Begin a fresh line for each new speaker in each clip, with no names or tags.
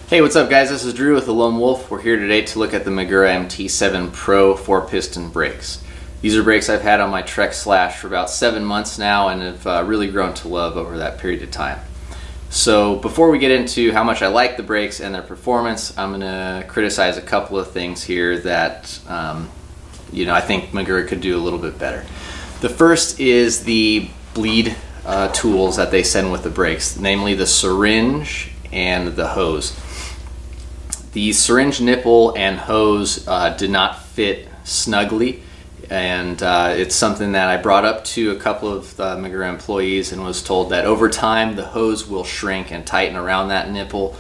Hey, what's up guys? This is Drew with the Loam Wolf. We're here today to look at the Magura MT7 Pro 4-piston brakes. These are brakes I've had on my Trek Slash for about 7 months now and have really grown to love over that period of time. So before we get into how much I like the brakes and their performance, I'm going to criticize a couple of things here that I think Magura could do a little bit better. The first is the bleed tools that they send with the brakes, namely the syringe and the hose. The syringe nipple and hose did not fit snugly, and it's something that I brought up to a couple of Magura employees and was told that over time the hose will shrink and tighten around that nipple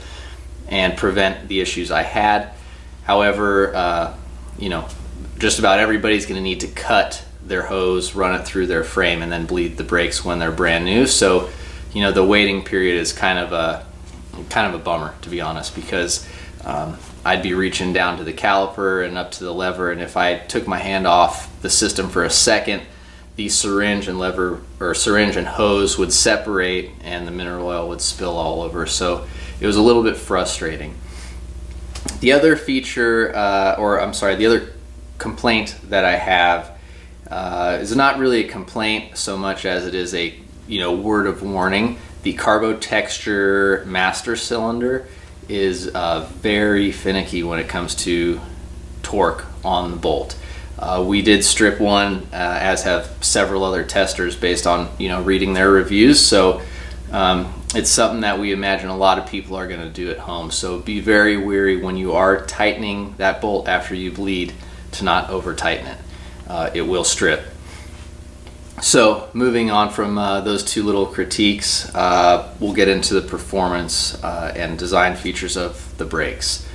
and prevent the issues I had. However, just about everybody's going to need to cut their hose, run it through their frame, and then bleed the brakes when they're brand new. So, the waiting period is kind of a bummer, to be honest, because I'd be reaching down to the caliper and up to the lever, and if I took my hand off the system for a second, the syringe and hose would separate and the mineral oil would spill all over. So it was a little bit frustrating. The other feature, the other complaint that I have is not really a complaint so much as it is a word of warning. The carbo texture master cylinder is very finicky when it comes to torque on the bolt. We did strip one, as have several other testers, based on reading their reviews. So it's something that we imagine a lot of people are going to do at home. So be very wary when you are tightening that bolt after you bleed to not over tighten it. It will strip. So moving on from those two little critiques, we'll get into the performance and design features of the brakes.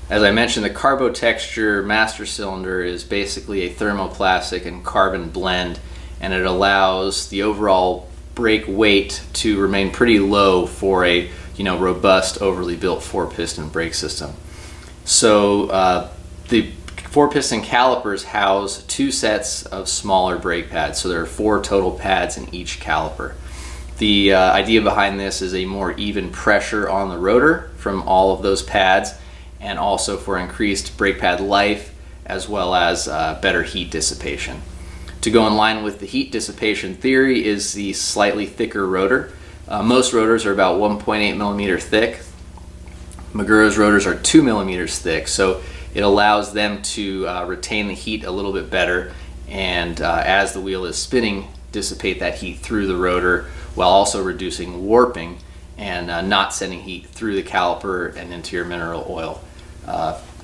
As I mentioned, the carbo texture master cylinder is basically a thermoplastic and carbon blend, and it allows the overall brake weight to remain pretty low for a robust, overly built 4-piston brake system. So the 4-piston calipers house 2 sets of smaller brake pads, so there are 4 total pads in each caliper. The idea behind this is a more even pressure on the rotor from all of those pads, and also for increased brake pad life as well as better heat dissipation. To go in line with the heat dissipation theory is the slightly thicker rotor. Most rotors are about 1.8 millimeter thick. Magura's rotors are 2 millimeters thick, so it allows them to retain the heat a little bit better, and as the wheel is spinning, dissipate that heat through the rotor while also reducing warping and not sending heat through the caliper and into your mineral oil,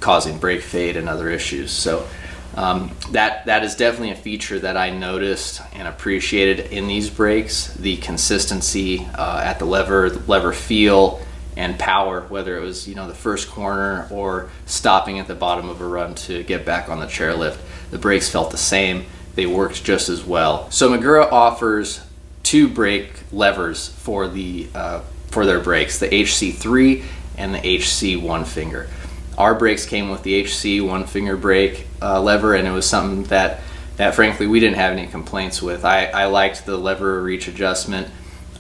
causing brake fade and other issues. So that is definitely a feature that I noticed and appreciated in these brakes. The consistency at the lever feel and power, whether it was the first corner or stopping at the bottom of a run to get back on the chairlift, the brakes felt the same. They worked just as well. So Magura offers 2 brake levers for their brakes, the HC3 and the HC 1-finger. Our brakes came with the HC 1-finger brake lever, and it was something that frankly we didn't have any complaints with. I liked the lever reach adjustment.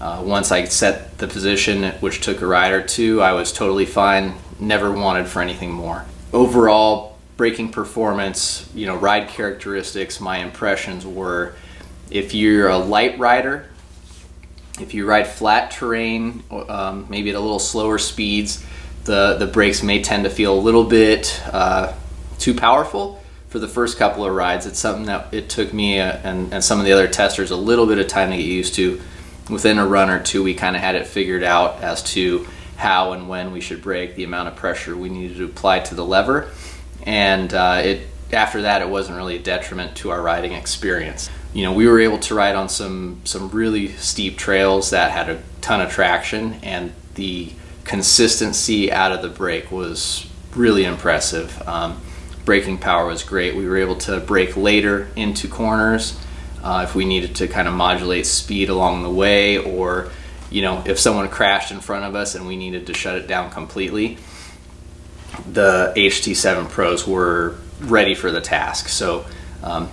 Once I set the position, which took a ride or two, I was totally fine, never wanted for anything more. Overall, braking performance, ride characteristics, my impressions were, if you're a light rider, if you ride flat terrain, maybe at a little slower speeds, the brakes may tend to feel a little bit too powerful for the first couple of rides. It's something that it took me and some of the other testers a little bit of time to get used to. Within a run or two, we kind of had it figured out as to how and when we should brake, the amount of pressure we needed to apply to the lever, and after that it wasn't really a detriment to our riding experience. We were able to ride on some really steep trails that had a ton of traction, and the consistency out of the brake was really impressive. Braking power was great. We were able to brake later into corners if we needed to kind of modulate speed along the way, or if someone crashed in front of us and we needed to shut it down completely. The HT7 Pros were ready for the task. So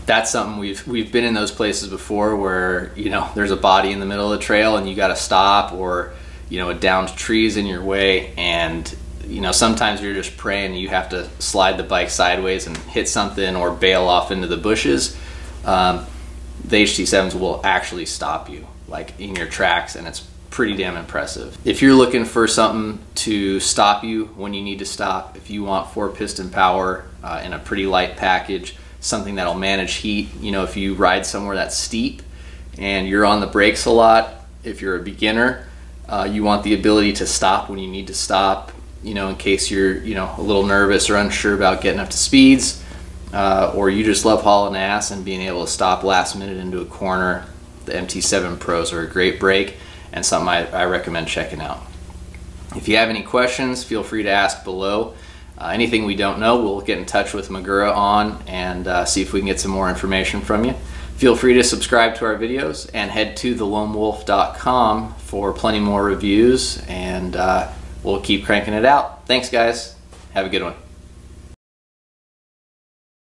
that's something we've been in those places before where there's a body in the middle of the trail and you got to stop, or a downed tree is in your way, and you know, sometimes you're just praying and you have to slide the bike sideways and hit something or bail off into the bushes. The HT7s will actually stop you, like in your tracks, and it's pretty damn impressive. If you're looking for something to stop you when you need to stop, if you want 4-piston power in a pretty light package, something that'll manage heat, you know, if you ride somewhere that's steep and you're on the brakes a lot, if you're a beginner, you want the ability to stop when you need to stop, you know, in case you're, you know, a little nervous or unsure about getting up to speeds, or you just love hauling ass and being able to stop last minute into a corner. The MT7 Pros are a great brake and something I recommend checking out. If you have any questions, feel free to ask below. Anything we don't know, we'll get in touch with Magura on and see if we can get some more information from you. Feel free to subscribe to our videos and head to theloamwolf.com for plenty more reviews, and we'll keep cranking it out. Thanks guys, have a good one.